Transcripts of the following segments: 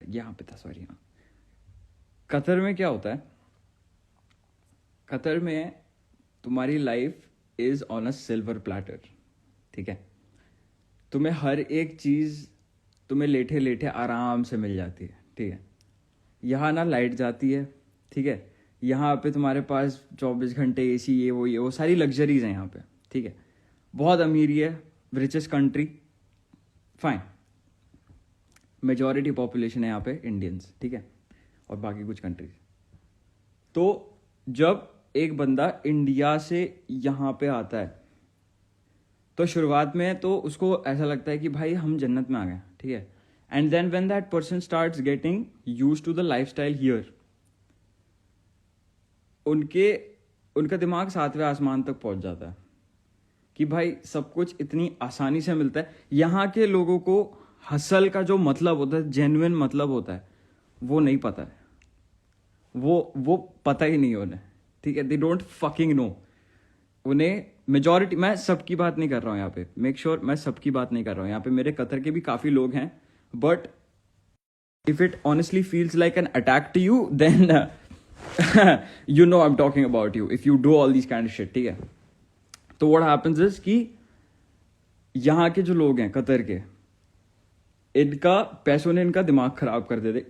यहाँ पे था, सॉरी। हाँ, कतर में क्या होता है, कतर में तुम्हारी life is on a silver platter, ठीक है। तुम्हें हर एक चीज़ तुम्हें लेटे लेटे आराम से मिल जाती है, ठीक है। यहाँ ना लाइट जाती है, ठीक है। यहाँ पे तुम्हारे पास 24 घंटे एसी, ये वो सारी लग्जरीज हैं यहाँ पे, ठीक है। बहुत अमीरी है, richest country, fine. Majority population है यहाँ पे इंडियंस, ठीक है, और बाकी कुछ कंट्रीज। तो जब एक बंदा इंडिया से यहाँ पे आता है तो शुरुआत में तो उसको ऐसा लगता है कि भाई हम जन्नत में आ गए, ठीक है। And then when that person starts getting used to the lifestyle here, उनका दिमाग 7वें आसमान तक पहुंच जाता है कि भाई सब कुछ इतनी आसानी से मिलता है। यहाँ के लोगों को हसल का जो मतलब होता है, जेन्युइन मतलब होता है, वो नहीं पता है। वो पता ही नहीं उन्हें, ठीक है। They don't fucking know. उन्हें मेजॉरिटी, मैं सबकी बात नहीं कर रहा हूँ यहाँ पे, मेक श्योर मैं सबकी बात नहीं कर रहा हूँ यहाँ पे, मेरे कतर के भी काफ़ी लोग हैं, but if it honestly feels like an attack to you then you know I'm talking about you if you do all these kind of shit, ठीक है। तो what happens is कि यहाँ के जो लोग हैं कतर के, इनका पैसों ने इनका दिमाग खराब कर देते,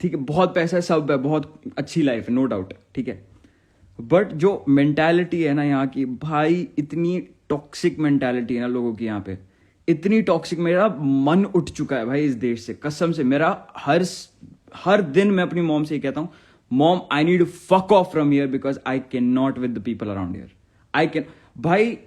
ठीक है। बहुत पैसा है, सब है, बहुत अच्छी लाइफ है, नो डाउट, ठीक है। बट जो मेंटालिटी है ना यहाँ की, भाई इतनी टॉक्सिक मेंटालिटी है ना लोगों की यहाँ पे, इतनी टॉक्सिक। मेरा मन उठ चुका है भाई इस देश से, कसम से। मेरा हर दिन मैं अपनी मॉम से ये कहता हूँ, mom I need to fuck off from here because I can not with the people around here. I can, भाई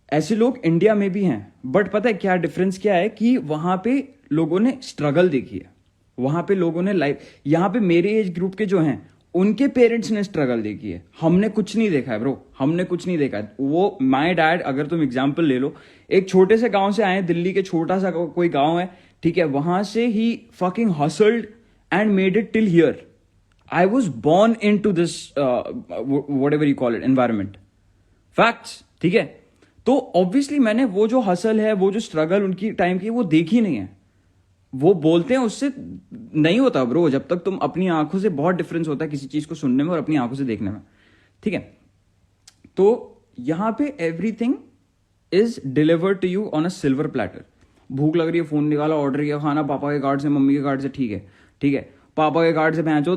ऐसे लोग इंडिया में भी हैं, बट पता है क्या डिफरेंस क्या है कि वहां पे लोगों ने स्ट्रगल देखी है, वहां पे लोगों ने लाइफ, यहाँ पे मेरे एज ग्रुप के जो हैं उनके पेरेंट्स ने स्ट्रगल देखी है। हमने कुछ नहीं देखा है ब्रो, हमने कुछ नहीं देखा है। वो माय डैड, अगर तुम एग्जांपल ले लो, एक छोटे से गांव से आए, दिल्ली के छोटा सा कोई गांव है, ठीक है, वहां से ही fucking hustled and made it till here. I was born in to this whatever you call it environment, facts, ठीक है। तो ऑब्वियसली मैंने वो जो हसल है, वो जो स्ट्रगल उनकी टाइम की, वो देखी नहीं है। वो बोलते हैं उससे नहीं होता ब्रो, जब तक तुम अपनी आंखों से, बहुत डिफरेंस होता है किसी चीज को सुनने में और अपनी आंखों से देखने में, ठीक है। तो यहां पे everything is delivered to you on a silver platter. भूख लग रही है, फोन निकाला, ऑर्डर किया खाना, पापा के कार्ड से, मम्मी के कार्ड से, ठीक है, ठीक है। पापा के कार्ड से पहुंचो,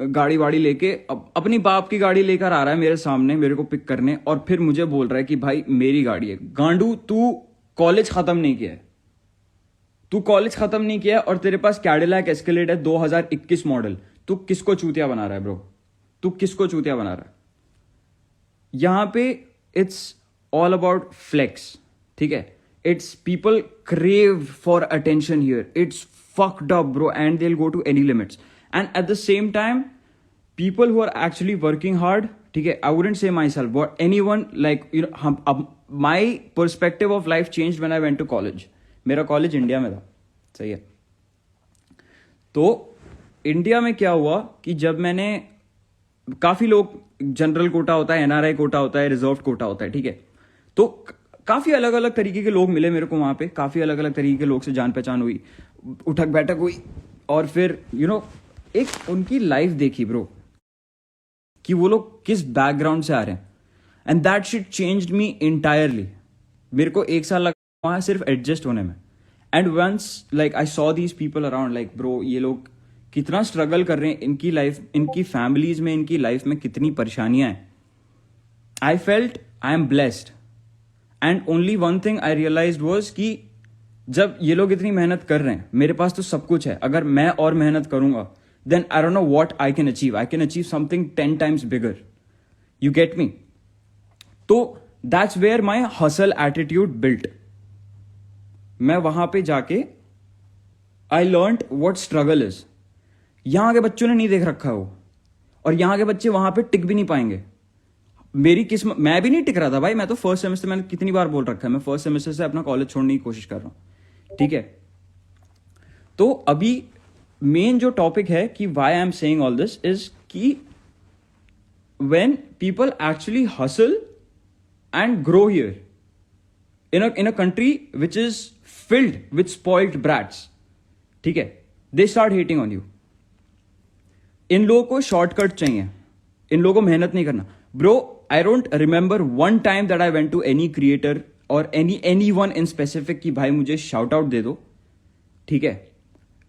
गाड़ी वाड़ी लेके अपनी बाप की गाड़ी लेकर आ रहा है मेरे सामने मेरे को पिक करने, और फिर मुझे बोल रहा है कि भाई मेरी गाड़ी है। गांडू, तू कॉलेज खत्म नहीं किया है, तू कॉलेज खत्म नहीं किया और तेरे पास कैडिलैक एस्केलेड है 2021 मॉडल। तू किसको चूतिया बना रहा है ब्रो? तू किसको चूतिया बना रहा है? यहां पे इट्स ऑल अबाउट फ्लेक्स, ठीक है। It's people crave for attention here, it's fucked up bro, and they'll go to any limits. And at the same time, people who are actually working hard, ठीक है, I wouldn't say myself, but anyone, like you know, my perspective of life changed when I went to college. मेरा college India में था, सही है। तो India में क्या हुआ कि जब मैंने, काफी लोग, जनरल कोटा होता है, एनआरआई कोटा होता है, रिजर्व कोटा होता है, ठीक है। तो काफी अलग अलग तरीके के लोग मिले मेरे को वहां पे, काफी अलग अलग तरीके के लोग से जान पहचान हुई, उठक बैठक हुई, और फिर एक उनकी लाइफ देखी ब्रो कि वो लोग किस बैकग्राउंड से आ रहे हैं, and that shit changed me entirely. मेरे को 1 साल लगा वहां सिर्फ एडजस्ट होने में, and once like I saw these people around, like bro ये लोग कितना स्ट्रगल कर रहे हैं, इनकी लाइफ, इनकी फैमिलीज में, इनकी लाइफ में कितनी परेशानियां हैं। I felt I am blessed, and only one thing I realized was कि जब ये लोग इतनी मेहनत कर रहे हैं, मेरे पास तो सब कुछ है, अगर मैं और मेहनत करूंगा then I don't know what I can achieve something 10 times bigger, you get me. तो that's where my hustle attitude built. मैं वहां पे जाके I learned what struggle is. यहां के बच्चों ने नहीं देख रखा है वो, और यहां के बच्चे वहां पे टिक भी नहीं पाएंगे। मेरी किस्मत, मैं भी नहीं टिक रहा था भाई, मैं तो फर्स्ट सेमेस्टर, मैंने कितनी बार बोल रखा है, मैं फर्स्ट सेमेस्टर से अपना कॉलेज छोड़ने की कोशिश कर रहा हूं, ठीक है। तो अभी मेन जो टॉपिक है कि why I am saying all this is कि when people actually hustle and grow here in a country which is filled with spoiled brats, ठीक है, they start hating on you. इन लोगों को शॉर्टकट चाहिए, इन लोगों को मेहनत नहीं करना। Bro, I don't remember one time that I went to any creator और एनी वन इन स्पेसिफिक कि भाई मुझे शाउट आउट दे दो, ठीक है,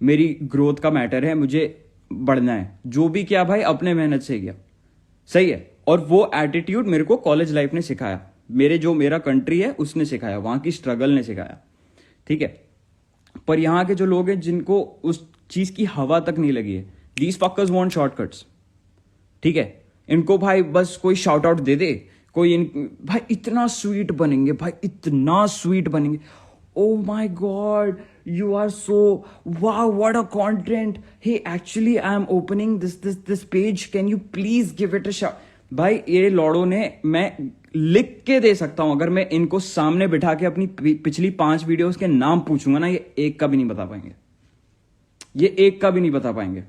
मेरी ग्रोथ का मैटर है, मुझे बढ़ना है। जो भी किया भाई अपने मेहनत से किया, सही है। और वो एटीट्यूड मेरे को कॉलेज लाइफ ने सिखाया, मेरा कंट्री है उसने सिखाया, वहां की स्ट्रगल ने सिखाया, ठीक है। पर यहां के जो लोग हैं जिनको उस चीज की हवा तक नहीं लगी है, दीज फक्कर्स वांट शॉर्टकट्स, ठीक है। इनको भाई बस कोई शाउट आउट दे दे, भाई इतना स्वीट बनेंगे, भाई इतना स्वीट बनेंगे, oh my god, you are so wow, what a content, hey actually I am opening this page, can you please give it a shot। भाई ये लौड़ों ने, मैं लिख के दे सकता हूं, अगर मैं इनको सामने बिठा के अपनी पिछली 5 वीडियोस के नाम पूछूंगा ना, ये एक का भी नहीं बता पाएंगे, ये एक का भी नहीं बता पाएंगे,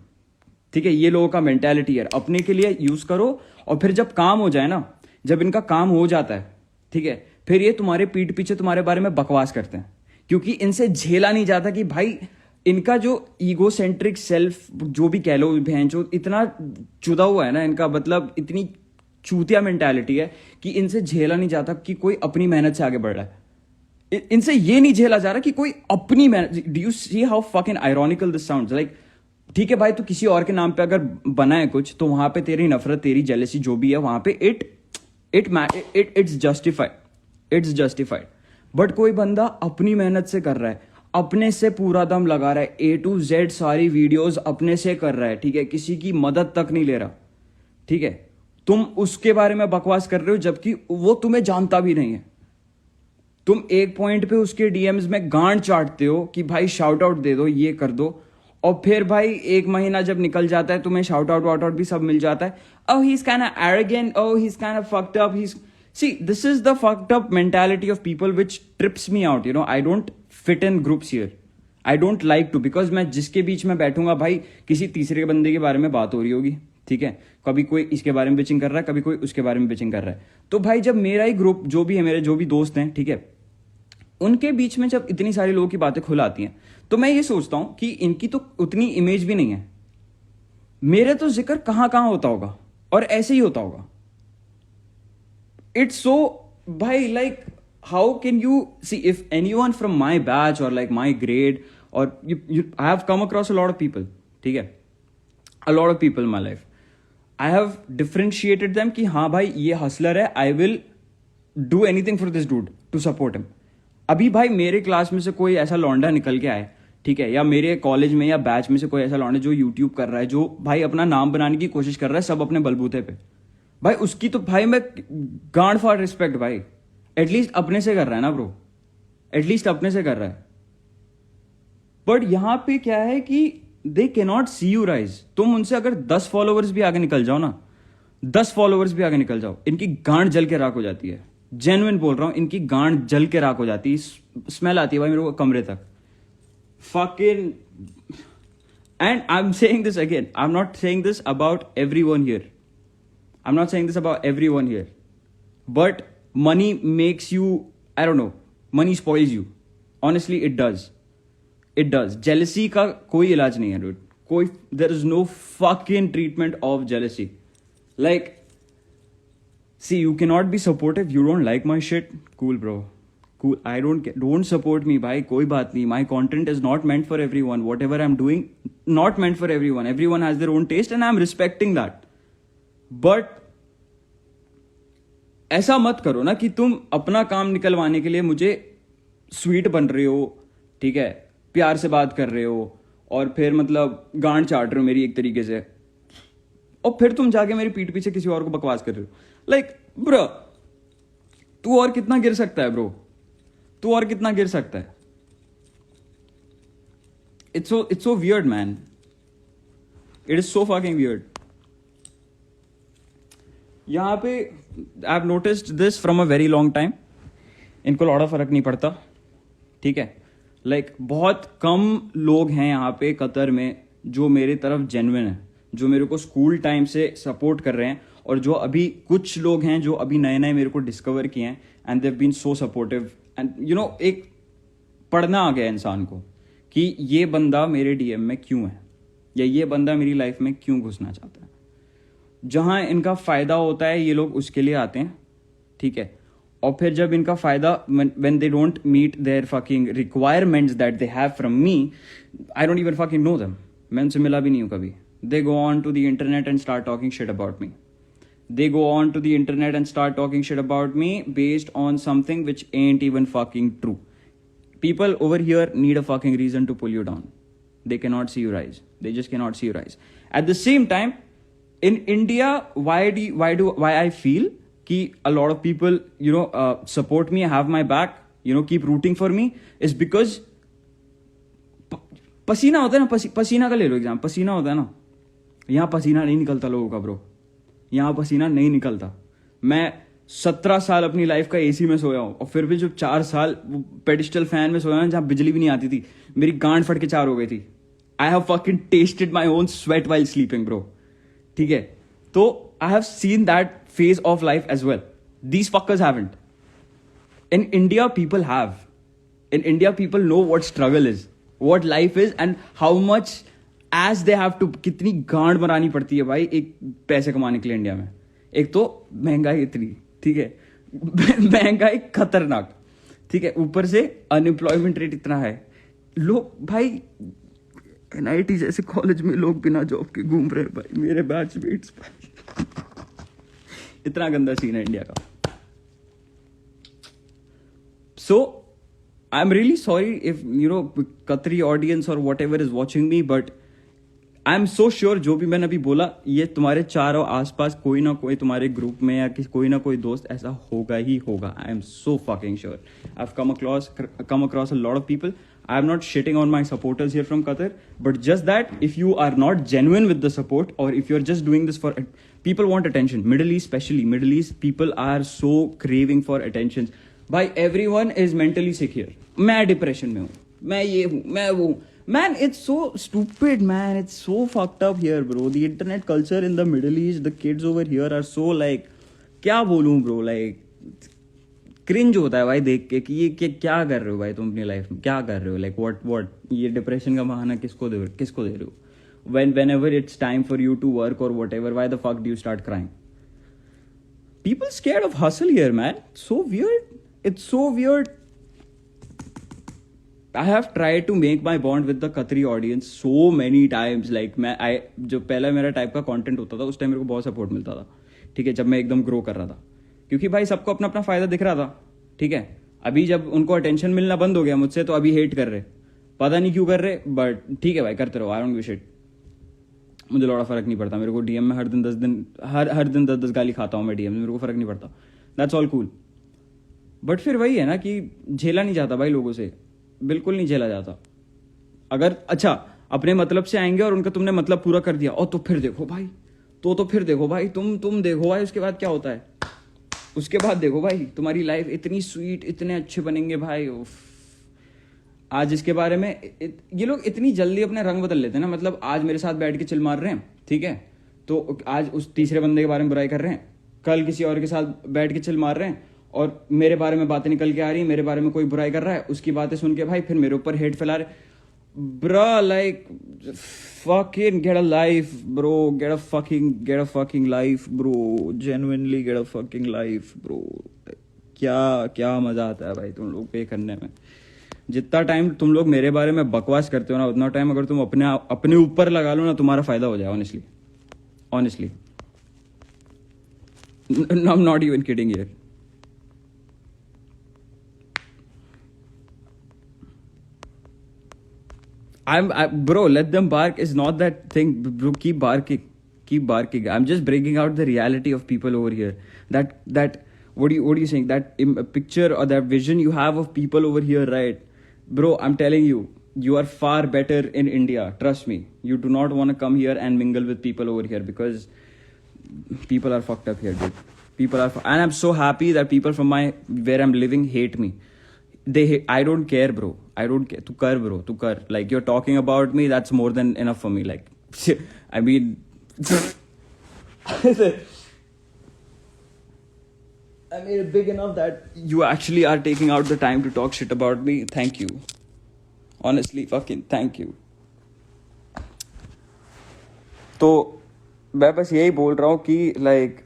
ठीक है। ये लोगों का मेंटालिटी है, अपने के लिए यूज करो, और फिर जब काम हो जाए ना, जब इनका काम हो जाता है, ठीक है, फिर ये तुम्हारे पीठ पीछे तुम्हारे बारे में बकवास करते हैं, क्योंकि इनसे झेला नहीं जाता कि भाई इनका जो ईगो सेंट्रिक सेल्फ, जो भी कह लो भैंचो, इतना चुदा हुआ है ना इनका, मतलब इतनी चूतिया मेंटालिटी है कि इनसे झेला नहीं जाता कि कोई अपनी मेहनत से आगे बढ़ रहा है। इनसे ये नहीं झेला जा रहा कि कोई अपनी मेहनत। Do you see how fucking ironical this sounds like? ठीक है भाई, तो किसी और के नाम पे अगर बना है कुछ, तो वहां पे तेरी नफरत, तेरी जेलसी जो भी है, वहां पे इट्स जस्टिफाइड। बट कोई बंदा अपनी मेहनत से कर रहा है, अपने से पूरा दम लगा रहा है, A to Z सारी वीडियोस अपने से कर रहा है, ठीक है, किसी की मदद तक नहीं ले रहा, ठीक है। तुम उसके बारे में बकवास कर रहे हो जबकि वो तुम्हें जानता भी नहीं है। तुम एक पॉइंट पे उसके डीएम्स में गांड चाटते हो कि भाई शाउट आउट दे दो, ये कर दो, और फिर भाई 1 महीना जब निकल जाता है तुम्हें शाउट आउट भी सब मिल जाता है। Oh, he's kind of arrogant. Oh, he's kind of fucked up. See, this is the fucked up mentality of people which trips me out. You know, I don't fit in groups here. I don't like to, because मैं जिसके बीच में बैठूंगा भाई, किसी तीसरे बंदे के बारे में बात हो रही होगी, ठीक है, कभी कोई इसके बारे में बिचिंग कर रहा है, कभी कोई उसके बारे में बिचिंग कर रहा है। तो भाई जब मेरा ही ग्रुप जो भी है, मेरे जो भी दोस्त हैं, ठीक है, उनके बीच में जब इतनी सारी लोगों की बातें खुल आती हैं, तो मैं ये सोचता हूं कि इनकी तो उतनी इमेज भी नहीं है, मेरे तो जिक्र कहां कहां होता होगा, और ऐसे ही होता होगा। इट्स सो भाई, like how can you see if anyone from my batch और लाइक माय ग्रेड, और I have come across a lot of people, ठीक है, a lot of people in my life, I have differentiated them कि हाँ भाई ये hustler है, I will do anything for this dude to support him. अभी भाई मेरे क्लास में से कोई ऐसा लौंडा निकल के आए, ठीक है, या मेरे कॉलेज में या बैच में से कोई ऐसा लौंडा जो यूट्यूब कर रहा है, जो भाई अपना नाम बनाने की कोशिश कर रहा है, सब अपने बलबूते पे, भाई उसकी तो भाई मैं गांड फॉर रिस्पेक्ट भाई, एटलीस्ट अपने से कर रहा है ना ब्रो, एटलीस्ट अपने से कर रहा है। बट यहां पे क्या है कि they can not see you rise. तुम उनसे अगर 10 फॉलोवर्स भी आगे निकल जाओ ना, 10 फॉलोवर्स भी आगे निकल जाओ, इनकी गांड जल के राख हो जाती है, जेन्युइन बोल रहा हूं, इनकी गांड जल के राख हो जाती है, स्मेल आती है भाई मेरे को कमरे तक। Fucking, and I'm saying this again, I'm not saying this about everyone here, I'm not saying this about everyone here, but money makes you, I don't know, money spoils you, honestly it does, jealousy का कोई इलाज नहीं है dude, कोई, there is no fucking treatment of jealousy, like, see, you cannot be supportive, you don't like my shit, cool bro, cool, I don't support me bhai, koi baat nahi, my content is not meant for everyone, whatever I'm doing not meant for everyone has their own taste and I'm respecting that, but ऐसा मत करो ना कि तुम अपना काम निकलवाने के लिए मुझे स्वीट बन रहे हो, ठीक है, प्यार से बात कर रहे हो, और फिर मतलब गांड चाट रहे हो मेरी एक तरीके से, और फिर तुम जाके मेरी पीठ पीछे किसी और को बकवास कर रहे हो। लाइक ब्रो, तू और कितना गिर सकता है ब्रो, तू और कितना गिर सकता है? It's so weird man, it is so fucking weird. यहां पे I have noticed this from a very long time, इनको लौड़ा फर्क नहीं पड़ता, ठीक है, लाइक बहुत कम लोग हैं यहाँ पे कतर में जो मेरे तरफ जेन्युइन है, जो मेरे को स्कूल टाइम से सपोर्ट कर रहे हैं, और जो अभी कुछ लोग हैं जो अभी नए नए मेरे को डिस्कवर किए हैं, and they have been so supportive, and you know, एक पढ़ना आ गया इंसान को कि ये बंदा मेरे डीएम में क्यों है, या ये बंदा मेरी लाइफ में क्यों घुसना चाहता है। जहां इनका फायदा होता है ये लोग उसके लिए आते हैं, ठीक है। और फिर जब इनका फायदा, when they don't meet their fucking requirements that they have from me, I don't even fucking know them, मैं उनसे मिला भी नहीं हूं कभी। They go on to the internet and start talking shit about me. They go on to the internet and start talking shit about me based on something which ain't even fucking true. People over here need a fucking reason to pull you down. They cannot see you rise. They just cannot see you rise. At the same time, in India, why I feel कि a lot of people, support me, have my back, keep rooting for me, is because पसीना होता है ना, पसीना का ले लो exam, पसीना होता है ना, यहाँ पसीना नहीं निकलता लोगों का ब्रो, यहाँ पसीना नहीं निकलता। मैं 17 साल अपनी लाइफ का एसी में सोया हूँ, और फिर भी जो 4 साल पेडिस्टल फैन में सोया हूँ जहाँ बिजली भी नहीं आती थी, मेरी गांड फट के 4 हो गई थी। I have fucking tested my own sweat while sleeping bro, ठीक है। तो I have seen that phase of life as well. These fuckers haven't. In India, people have. In India, people know what struggle is, what life is, and how much as they have to, कितनी गांड बनानी पड़ती है भाई एक पैसे कमाने के लिए इंडिया में। एक तो महंगाई इतनी, ठीक है, महंगाई खतरनाक, ठीक है, ऊपर से अनएम्प्लॉयमेंट रेट इतना है। लोग भाई NIT जैसे कॉलेज में लोग बिना जॉब के घूम रहे हैं भाई, मेरे बैचमेट्स भाई। इतना गंदा सीन है इंडिया का। So I am really sorry if Qatari audience और whatever is watching me, but I am so sure जो भी मैंने अभी बोला ये तुम्हारे चारों आसपास कोई ना कोई तुम्हारे ग्रुप में या कोई ना कोई दोस्त ऐसा होगा ही होगा। आई am so fucking sure. I have come across a lot of people. I am not shitting on my supporters here from Qatar, but just that if you are not genuine with the support, or if you're just doing this for people want attention, Middle East especially, Middle East people are so craving for attention. Bhai, everyone is mentally sick here. मैं depression में हूँ, मैं ये हूँ, मैं वो हूँ। Man, it's so stupid, man. It's so fucked up here, bro. The internet culture in the Middle East, the kids over here are so like, क्या बोलूँ bro, like क्रिंज होता है भाई देख के कि ये क्या कर रहे हो भाई तुम अपनी लाइफ में, क्या कर रहे हो, लाइक व्हाट ये डिप्रेशन का बहाना किसको दे रहे हो। whenever it's time for you to work or whatever, why the fuck do you start crying? People scared of hustle here, man. So weird. It's so weird. I have tried to make my bond with the Qatari audience so many times. Like जो पहला मेरा type का content होता था उस time मेरे को बहुत सपोर्ट मिलता था, ठीक है, जब मैं एकदम ग्रो कर रहा था, क्योंकि भाई सबको अपना अपना फायदा दिख रहा था, ठीक है। अभी जब उनको अटेंशन मिलना बंद हो गया मुझसे तो अभी हेट कर रहे, पता नहीं क्यों कर रहे, बट ठीक है भाई करते रहो, आई डोंट गिव शिट, मुझे लौड़ा फर्क नहीं पड़ता। मेरे को डीएम में हर दिन 10 गाली खाता हूँ मैं डीएम में, मेरे को फर्क नहीं पड़ता, दैट्स ऑल कूल। बट फिर वही है ना कि झेला नहीं जाता भाई लोगों से, बिल्कुल नहीं झेला जाता। अगर अच्छा अपने मतलब से आएंगे और उनका तुमने मतलब पूरा कर दिया, और तो फिर देखो भाई, तो फिर देखो भाई, तुम देखो भाई उसके बाद क्या होता है, उसके बाद देखो भाई तुम्हारी लाइफ इतनी स्वीट, इतने अच्छे बनेंगे भाई। आज इसके बारे में ये लोग इतनी जल्दी अपने रंग बदल लेते हैं ना, मतलब आज मेरे साथ बैठ के चिल मार रहे हैं, ठीक है, तो आज उस तीसरे बंदे के बारे में बुराई कर रहे हैं, कल किसी और के साथ बैठ के चिल मार रहे हैं और मेरे बारे में बातें निकल के आ रही हैं, मेरे बारे में कोई बुराई कर रहा है, उसकी बातें सुन के भाई फिर मेरे ऊपर हेट फैला रहे। Bro, like fucking get a life, bro. Get a fucking life, bro. Genuinely get a fucking life, bro. क्या मजा आता है भाई तुम लोग पे करने में। जितना टाइम तुम लोग मेरे बारे में बकवास करते हो ना, उतना टाइम अगर तुम अपने ऊपर लगा लो ना, तुम्हारा फायदा हो जाए। Honestly I'm not even kidding here. Bro, let them bark is not that thing, bro. Keep barking. I'm just bringing out the reality of people over here. That what are you saying? That picture or that vision you have of people over here, right? Bro, I'm telling you, you are far better in India. Trust me. You do not want to come here and mingle with people over here because people are fucked up here, dude. And I'm so happy that people from where I'm living hate me. I don't care, bro. I don't care. Tu kar. Like, you're talking about me, that's more than enough for me. Like, I mean, I made it big enough that you actually are taking out the time to talk shit about me. Thank you. Honestly fucking thank you. तो मैं बस यही बोल रहा हूँ कि like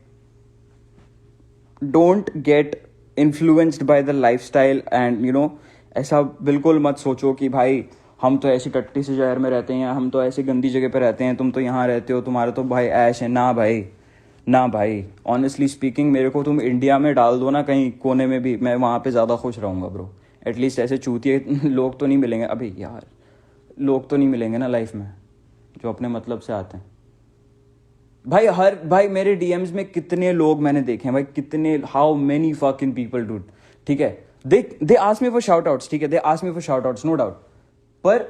don't get influenced by the lifestyle and you no, ऐसा बिल्कुल मत सोचो कि भाई हम तो ऐसी टट्टी से शहर में रहते हैं, हम तो ऐसी गंदी जगह पे रहते हैं, तुम तो यहाँ रहते हो, तुम्हारा तो भाई ऐश है। ना भाई, ना भाई, ऑनेस्टली स्पीकिंग मेरे को तुम इंडिया में डाल दो ना कहीं कोने में भी, मैं वहाँ पे ज़्यादा खुश रहूँगा ब्रो। एटलीस्ट ऐसे चूतिए लोग तो नहीं मिलेंगे अभी यार, लोग तो नहीं मिलेंगे ना लाइफ में जो अपने मतलब से आते हैं। भाई मेरे डीएम्स में कितने लोग मैंने देखे हैं भाई, कितने, how many fucking people dude, ठीक है, they ask me for shout outs, ठीक है, they ask me for shout outs, no doubt. पर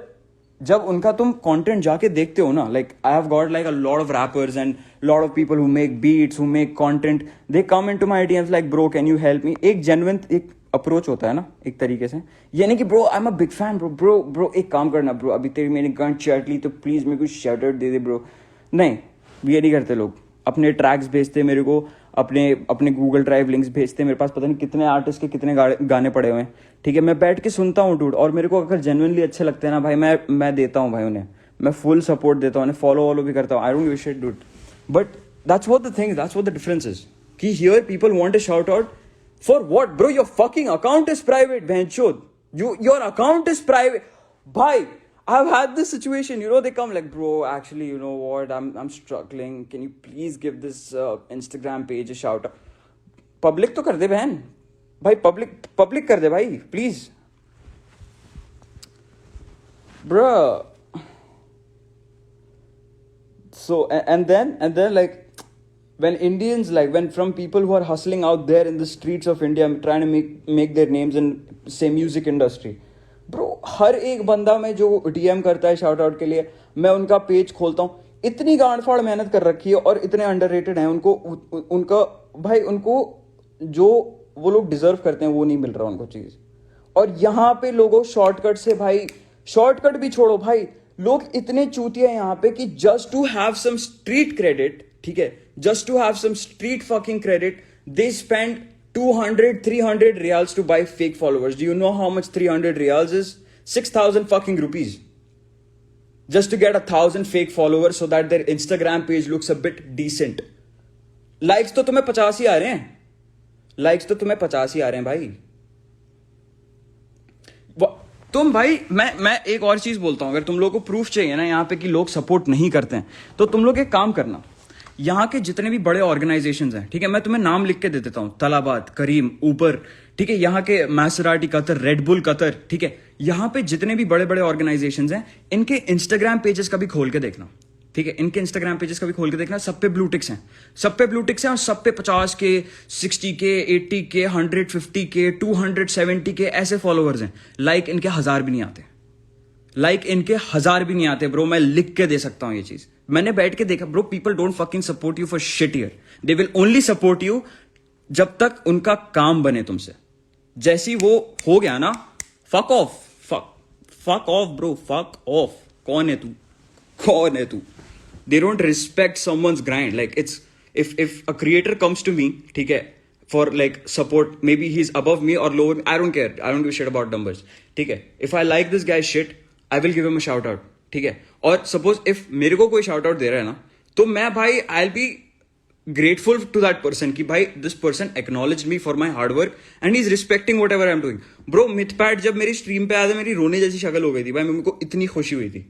जब उनका तुम कंटेंट जाके देखते हो ना, like I have got like a lot of rappers and lot of people who make beats, who make content, they come into my DMs like bro can you help me. एक genuine एक approach होता है ना एक तरीके से, यानी कि bro I am a big fan bro एक काम करना ब्रो, अभी तेरी मैंने गन चैट ली तो प्लीज मेरे को शाउट आउट दे दे ब्रो। नहीं, ये नहीं करते लोग। अपने ट्रैक्स भेजते मेरे को, अपने गूगल ड्राइव लिंक्स भेजते, मेरे पास पता नहीं कितने आर्टिस्ट के कितने गाने पड़े हुए हैं, ठीक है, मैं बैठ के सुनता हूँ डूड, और मेरे को अगर जेन्युइनली अच्छे लगते हैं ना भाई, मैं देता हूँ भाई उन्हें, मैं फुल सपोर्ट देता हूँ उन्हें, फॉलो भी करता हूँ, I don't give a shit dude. But that's what the thing, that's what the difference is कि here people want to shout out for what bro, your fucking account is private बहनचोद, your account is private भाई। I've had this situation, you know, they come like, bro, actually, you know what, I'm struggling. Can you please give this Instagram page a shout out? Public तो कर दे बहन, भाई public कर दे भाई, please. Bruh. So, and then like, when Indians, like, when from people who are hustling out there in the streets of India, trying to make their names in, say, music industry, bro हर एक बंदा में जो DM करता है shout out के लिए, मैं उनका पेज खोलता हूँ, इतनी गांडफाड़ मेहनत कर रखी है और इतने अंडररेटेड हैं, उनका भाई, उनको जो वो लोग डिजर्व करते हैं वो नहीं मिल रहा उनको चीज। और यहाँ पे लोगों शॉर्टकट से, भाई शॉर्टकट भी छोड़ो भाई, लोग इतने चूतिया यहाँ पे कि just to have some street credit, ठीक है, just to have some street fucking credit, they spend 200-300 riyals to buy fake followers. Do you know how much 300 riyals is? 6,000 fucking rupees. Just to get 1,000 fake followers so that their Instagram page looks a bit decent. Likes तो तुम्हें 50 ही आ रहे हैं, likes तो तुम्हें 50 ही आ रहे हैं भाई। तुम भाई, मैं एक और चीज बोलता हूं, अगर तुम लोगों को प्रूफ चाहिए ना यहाँ पे कि लोग सपोर्ट नहीं करते हैं, तो तुम लोग एक काम करना, यहाँ के जितने भी बड़े ऑर्गेनाइजेशंस हैं, ठीक है, मैं तुम्हें नाम लिख के दे देता हूँ, तलाबात, करीम, ऊपर, ठीक है, यहाँ के मैसराटी कतर, रेडबुल कतर, ठीक है, यहाँ पे जितने भी बड़े बड़े ऑर्गेनाइजेशंस हैं, इनके इंस्टाग्राम पेजेस कभी खोल के देखना, ठीक है, इनके इंस्टाग्राम पेजेस कभी खोल के देखना, सब पे ब्लू टिक्स हैं, सब पे ब्लू टिक्स हैं, और सब पे 50K, 60K, 80K, 150K, 270K ऐसे फॉलोअर्स हैं। लाइक इनके 1000 भी नहीं आते, लाइक इनके 1000 भी नहीं आते ब्रो, मैं लिख के दे सकता हूं ये चीज, मैंने बैठ के देखा bro. People don't fucking support you for shit here, they will only support you जब तक उनका काम बने तुमसे। जैसी वो हो गया ना, fuck off, fuck off bro, fuck off. कौन है तू, कौन है तू? They don't respect someone's grind. Like it's, if a creator comes to me, ठीक है, for like support, maybe he's above me or lower me, I don't care, I don't give a shit about numbers, ठीक है, if I like this guy's shit, I will give him a shout out, ठीक है। और suppose if मेरे को कोई shout out दे रहा है ना, तो मैं भाई I'll be grateful to that person कि भाई this person acknowledged me for my hard work and he's respecting whatever I'm doing. Bro, Mythpat जब मेरी स्ट्रीम पे आया था, मेरी रोने जैसी शक्ल हो गई थी भाई, मेरे को इतनी खुशी हुई थी।